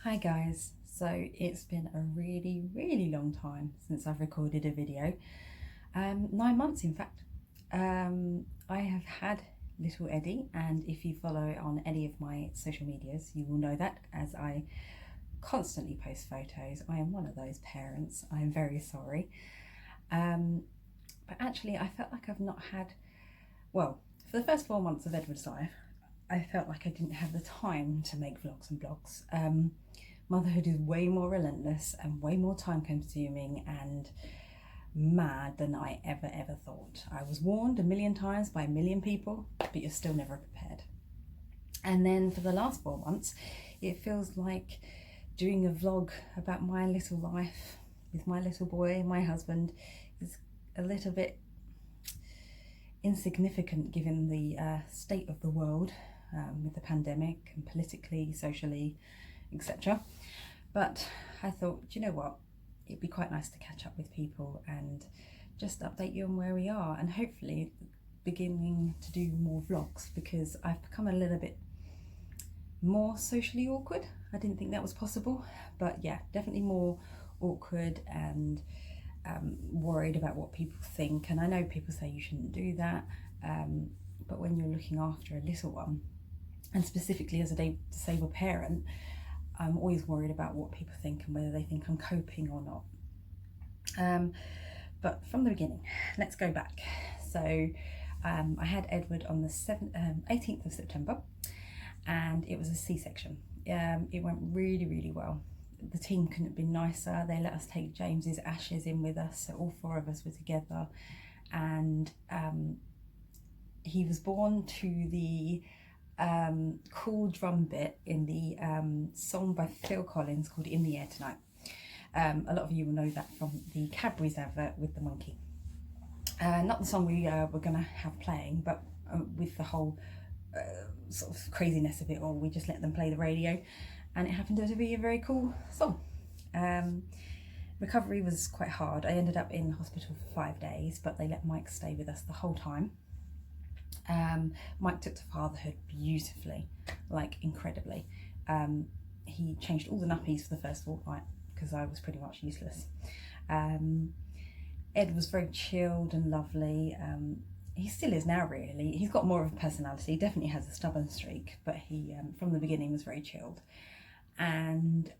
Hi guys, so it's been a really long time since I've recorded a video, 9 months in fact. I have had little Eddie, and if you follow on any of my social medias you will know that, as I constantly post photos. I am one of those parents. I am very sorry, but actually I felt like I've not had, well, for the first 4 months of Edward's life I felt like I didn't have the time to make vlogs and blogs. Motherhood is way more relentless and way more time consuming and mad than I ever thought. I was warned a million times by a million people, but you're still never prepared. And then for the last 4 months, it feels like doing a vlog about my little life with my little boy, my husband, is a little bit insignificant given the state of the world with the pandemic and politically, socially, etc. But I thought, you know what, it'd be quite nice to catch up with people and just update you on where we are, and hopefully beginning to do more vlogs, because I've become a little bit more socially awkward. I didn't think that was possible, but yeah, definitely more awkward and worried about what people think. And I know people say you shouldn't do that, but when you're looking after a little one, and specifically as a disabled parent, I'm always worried about what people think and whether they think I'm coping or not. But from the beginning, let's go back. So I had Edward on the 18th of September, and it was a C-section. It went really well. The team couldn't have been nicer. They let us take James's ashes in with us, so all four of us were together, and he was born to the cool drum bit in the song by Phil Collins called In the Air Tonight. A lot of you will know that from the Cadbury's advert with the monkey. Not the song we were going to have playing, but with the whole sort of craziness of it all, we just let them play the radio, and it happened to be a very cool song. Recovery was quite hard. I ended up in hospital for 5 days, but they let Mike stay with us the whole time. Mike took to fatherhood beautifully, like incredibly. He changed all the nappies for the first fortnight because I was pretty much useless. Ed was very chilled and lovely. He still is now, really. He's got more of a personality, definitely has a stubborn streak, but he from the beginning was very chilled. And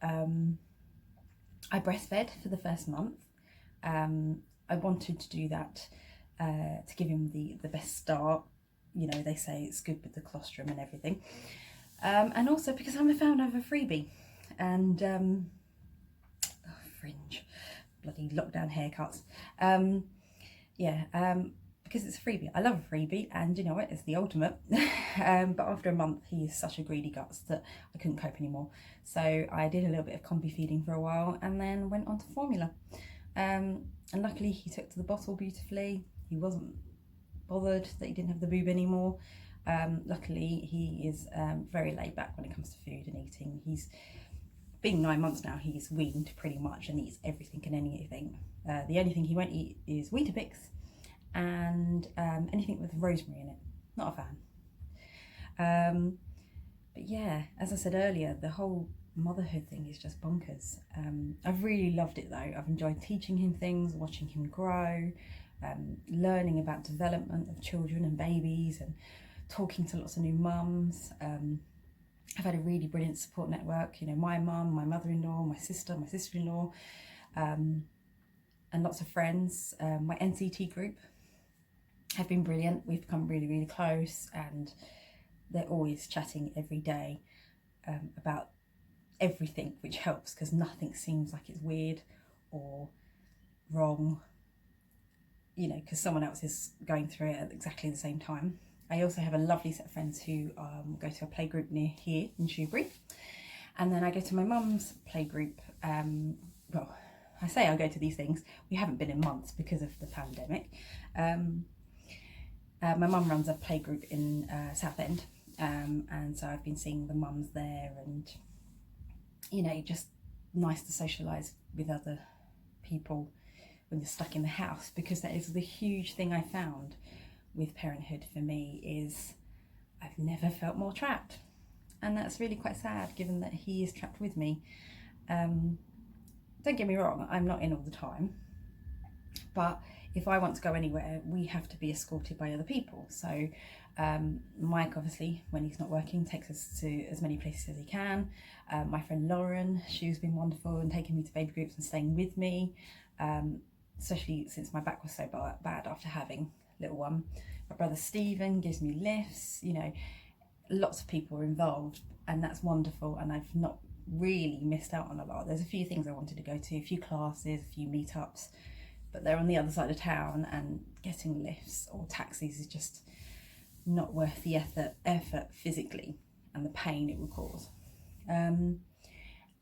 I breastfed for the first month. I wanted to do that to give him the best start. You know, they say it's good with the colostrum and everything. And also because I'm a fan of a freebie. And fringe, bloody lockdown haircuts. Because it's a freebie. I love a freebie, and you know what, it's the ultimate. But after a month, he is such a greedy guts that I couldn't cope anymore. So I did a little bit of combi feeding for a while, and then went on to formula. And luckily he took to the bottle beautifully. He wasn't bothered that he didn't have the boob anymore. Luckily he is very laid back when it comes to food and eating. He's been 9 months now, he's weaned pretty much and eats everything and anything. The only thing he won't eat is Weetabix and anything with rosemary in it. Not a fan. But yeah, as I said earlier, the whole motherhood thing is just bonkers. I've really loved it though. I've enjoyed teaching him things, watching him grow, learning about development of children and babies, and talking to lots of new mums. I've had a really brilliant support network. You know, my mum, my mother-in-law, my sister, my sister-in-law, and lots of friends. My NCT group have been brilliant. We've become really close, and they're always chatting every day about everything, which helps because nothing seems like it's weird or wrong, you know, because someone else is going through it at exactly the same time. I also have a lovely set of friends who go to a playgroup near here in Shrewsbury, and then I go to my mum's playgroup. Well, I say I go to these things, we haven't been in months because of the pandemic. My mum runs a playgroup in Southend, and so I've been seeing the mums there, and you know, just nice to socialise with other people when you're stuck in the house, because that is the huge thing I found with parenthood for me, is I've never felt more trapped. and that's really quite sad given that he is trapped with me. Don't get me wrong, I'm not in all the time, but if I want to go anywhere, we have to be escorted by other people. So Mike, obviously, when he's not working, takes us to as many places as he can. My friend Lauren, she's been wonderful and taking me to baby groups and staying with me, especially since my back was so bad after having little one. My brother Stephen gives me lifts, you know, lots of people are involved, and that's wonderful, and I've not really missed out on a lot. There's a few things I wanted to go to, a few classes, a few meetups, but they're on the other side of town, and getting lifts or taxis is just not worth the effort physically and the pain it will cause. And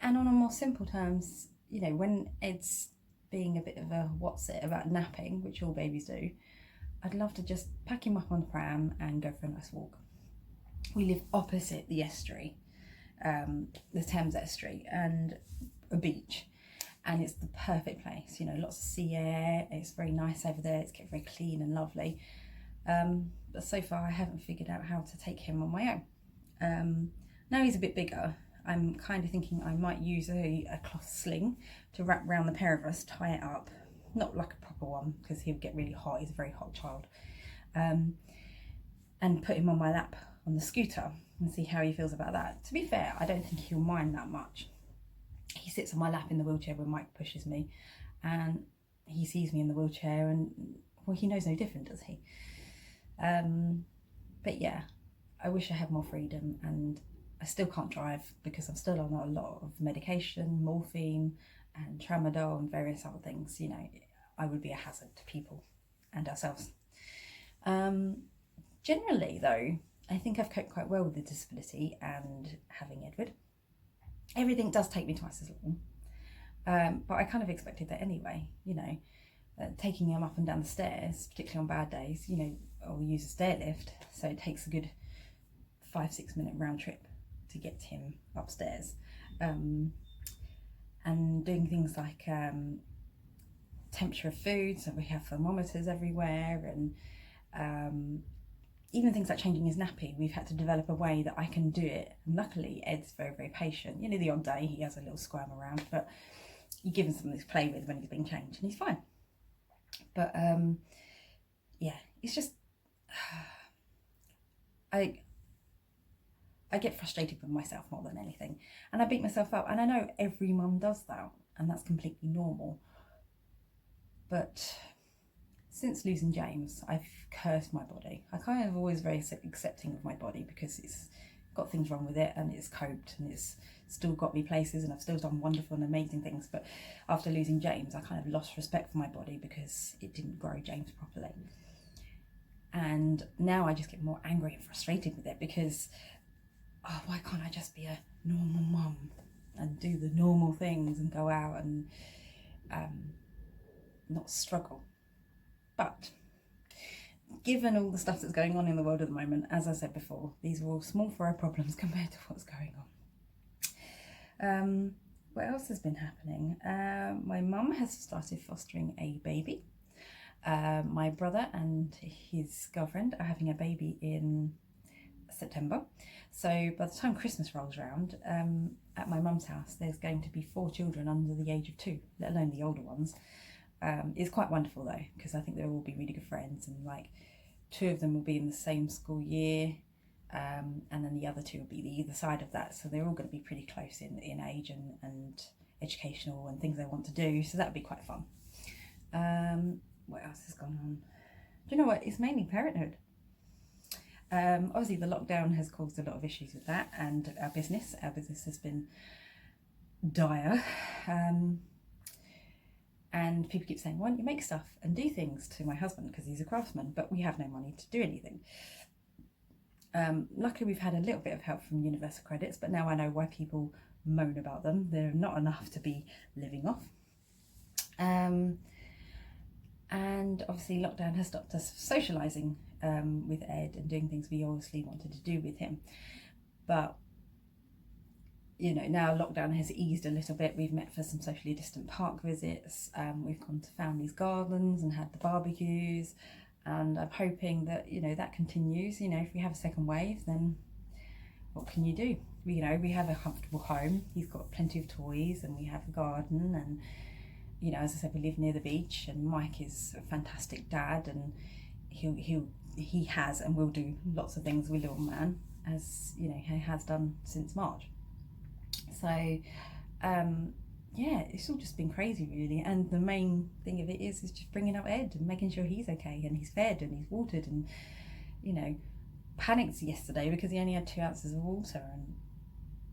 on a more simple terms, you know, when Ed's being a bit of a what's it about napping, which all babies do, I'd love to just pack him up on the pram and go for a nice walk. We live opposite the estuary, the Thames estuary, and a beach, and it's the perfect place. You know, lots of sea air. It's very nice over there. It's getting very clean and lovely. But so far, I haven't figured out how to take him on my own. Now he's a bit bigger, I'm kind of thinking I might use a cloth sling to wrap around the pair of us, tie it up. Not like a proper one, because he'll get really hot. He's a very hot child. And put him on my lap on the scooter and see how he feels about that. To be fair, I don't think he'll mind that much. He sits on my lap in the wheelchair when Mike pushes me, and he sees me in the wheelchair, and well, he knows no different, does he? But yeah, I wish I had more freedom, and I still can't drive because I'm still on a lot of medication, morphine and tramadol and various other things. You know, I would be a hazard to people and ourselves. Generally though, I think I've coped quite well with the disability and having Edward. Everything does take me twice as long, but I kind of expected that anyway. You know, taking him up and down the stairs, particularly on bad days, you know, I'll use a stair lift, so it takes a good 5-6 minute round trip to get him upstairs, and doing things like temperature of food, so we have thermometers everywhere, and even things like changing his nappy, we've had to develop a way that I can do it. And luckily Ed's very, very patient. You know, the odd day he has a little squirm around, but you give him something to play with when he's being changed and he's fine. But yeah, it's just I get frustrated with myself more than anything, and I beat myself up, and I know every mum does that, and that's completely normal. But since losing James, I've cursed my body. I kind of always very accepting of my body because it's got things wrong with it, and it's coped, and it's still got me places, and I've still done wonderful and amazing things. But after losing James, I kind of lost respect for my body because it didn't grow James properly. And now I just get more angry and frustrated with it because, oh, why can't I just be a normal mum and do the normal things and go out and not struggle? But given all the stuff that's going on in the world at the moment, as I said before, these are all small fry problems compared to what's going on. What else has been happening? My mum has started fostering a baby. My brother and his girlfriend are having a baby in September. So by the time Christmas rolls around, at my mum's house, there's going to be 4 children under the age of 2, let alone the older ones. It's quite wonderful though, because I think they'll all be really good friends, and like 2 of them will be in the same school year, and then the other 2 will be the either side of that, so they're all going to be pretty close in age and educational and things they want to do, so that'll be quite fun. What else has gone on? Do you know what? It's mainly parenthood. Obviously the lockdown has caused a lot of issues with that, and our business has been dire. And people keep saying, why don't you make stuff and do things, to my husband, because he's a craftsman, but we have no money to do anything. Luckily we've had a little bit of help from Universal Credits, but now I know why people moan about them. They're not enough to be living off. And obviously lockdown has stopped us socialising with Ed and doing things we obviously wanted to do with him. But you know, now lockdown has eased a little bit. We've met for some socially distant park visits. We've gone to families' gardens and had the barbecues. And I'm hoping that, you know, that continues. You know, if we have a second wave, then what can you do? you know, we have a comfortable home. He's got plenty of toys, and we have a garden, and you know, as I said, we live near the beach, and Mike is a fantastic dad, and he has and will do lots of things with little man, as you know, he has done since March. So yeah, it's all just been crazy really, and the main thing of it is just bringing up Ed and making sure he's okay and he's fed and he's watered, and you know, panicked yesterday because he only had 2 ounces of water,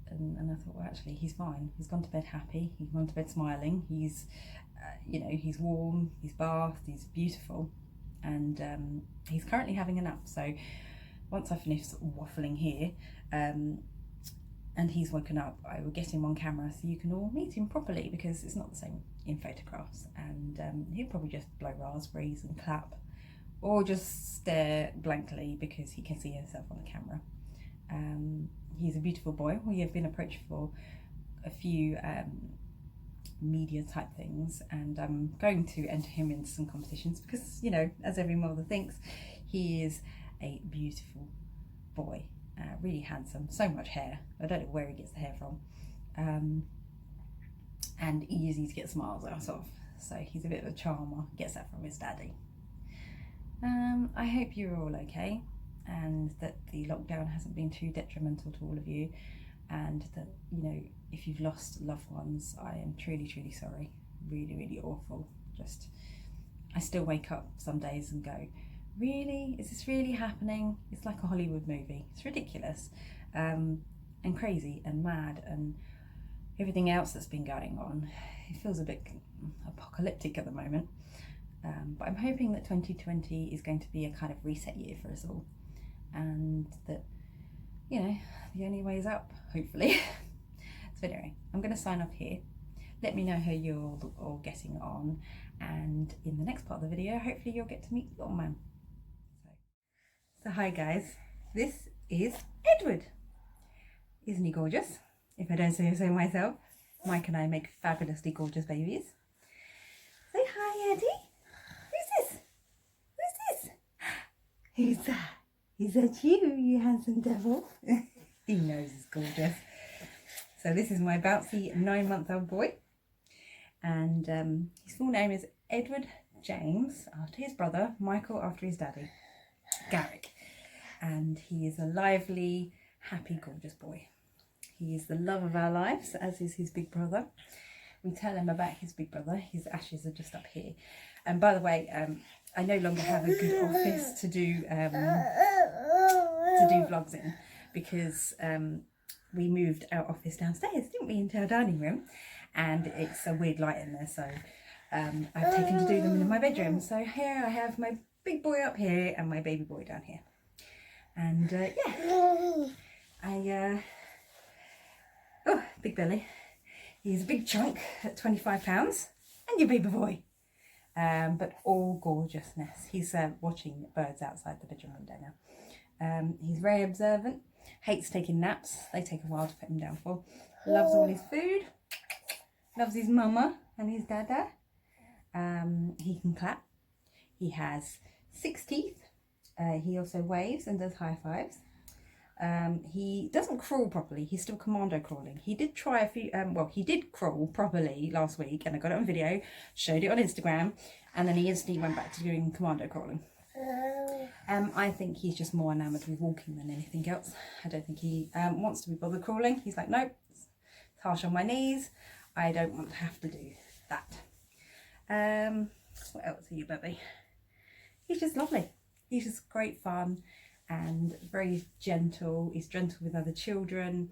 and I thought, well, actually he's fine. He's gone to bed happy, he's gone to bed smiling, he's you know, he's warm, he's bathed, he's beautiful, and he's currently having a nap. So once I finish sort of waffling here and he's woken up, I will get him on camera so you can all meet him properly, because it's not the same in photographs, and he'll probably just blow raspberries and clap, or just stare blankly because he can see himself on the camera. He's a beautiful boy. We have been approached for a few media type things, and I'm going to enter him in some competitions because, you know, as every mother thinks, he is a beautiful boy, really handsome, so much hair. I don't know where he gets the hair from, and easy to get smiles out of, so he's a bit of a charmer, gets that from his daddy. I hope you're all okay, and that the lockdown hasn't been too detrimental to all of you, and that, you know, if you've lost loved ones, I am truly, truly sorry. Really, really awful. Just, I still wake up some days and go, really? Is this really happening? It's like a Hollywood movie. It's ridiculous, and crazy and mad, and everything else that's been going on. It feels a bit apocalyptic at the moment. But I'm hoping that 2020 is going to be a kind of reset year for us all, and that, you know, the only way is up, hopefully. So anyway, I'm going to sign off here. Let me know how you're all getting on, and in the next part of the video, hopefully you'll get to meet your man. So hi guys, this is Edward. Isn't he gorgeous? If I don't say so myself. Mike and I make fabulously gorgeous babies. Say hi, Eddie. Who's this? Who's this? Who's that? Is that you handsome devil? He knows he's gorgeous. So this is my bouncy 9-month-old boy, and his full name is Edward James, after his brother, Michael after his daddy, Garrick, and he is a lively, happy, gorgeous boy. He is the love of our lives, as is his big brother. We tell him about his big brother. His ashes are just up here. And by the way, I no longer have a good office to do vlogs in, because we moved our office downstairs, didn't we, into our dining room, and it's a weird light in there, so I've taken to do them in my bedroom. So here I have my big boy up here and my baby boy down here, and yeah, oh, big belly. He's a big chunk at 25 pounds, and your baby boy, but all gorgeousness. He's watching birds outside the bedroom window now. He's very observant, hates taking naps. They take a while to put him down for. Loves all his food, loves his mama and his dada. He can clap. He has 6 teeth. He also waves and does high fives. He doesn't crawl properly. He's still commando crawling. He did try a few, well, he did crawl properly last week, and I got it on video, showed it on Instagram, and then he instantly went back to doing commando crawling. I think he's just more enamoured with walking than anything else. I don't think he wants to be bothered crawling. He's like, nope, it's harsh on my knees. I don't want to have to do that. What else are you, baby? He's just lovely. He's just great fun and very gentle. He's gentle with other children,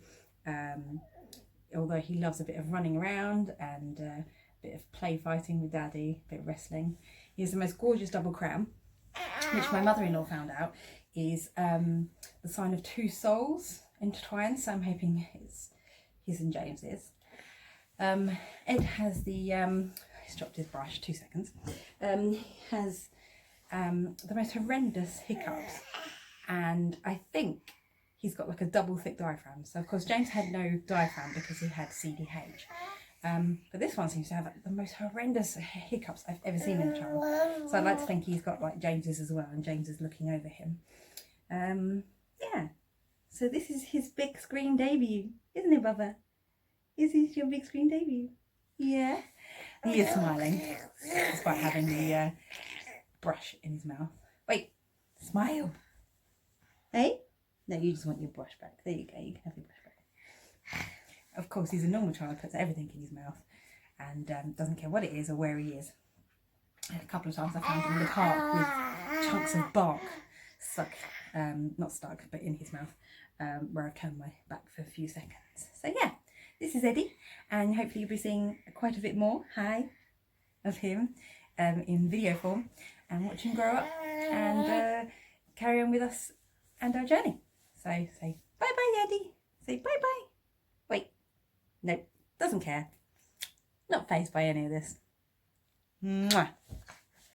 although he loves a bit of running around and a bit of play fighting with daddy, a bit of wrestling. He has the most gorgeous double crown, which my mother-in-law found out is the sign of 2 souls intertwined, so I'm hoping it's his and James's. Ed has the, he's dropped his brush, 2 seconds, he has the most horrendous hiccups, and I think he's got like a double thick diaphragm. So of course James had no diaphragm because he had CDH. But this one seems to have the most horrendous hiccups I've ever seen in a child. So I'd like to think he's got like James's as well, and James is looking over him. Yeah, So this is his big screen debut, isn't it, Bubba? Is this your big screen debut? Yeah. He is smiling, despite having the brush in his mouth. Wait, smile. Hey? No, you just want your brush back. There you go, you can have your brush back. Of course, he's a normal child, puts everything in his mouth and doesn't care what it is or where he is. And a couple of times I found him in the park with chunks of bark stuck, not stuck, but in his mouth, where I've turned my back for a few seconds. So yeah, this is Eddie, and hopefully you'll be seeing quite a bit more, of him in video form, and watch him grow up and carry on with us and our journey. So say bye-bye, Eddie. Say bye-bye. Wait, no, doesn't care. Not fazed by any of this. Mwah.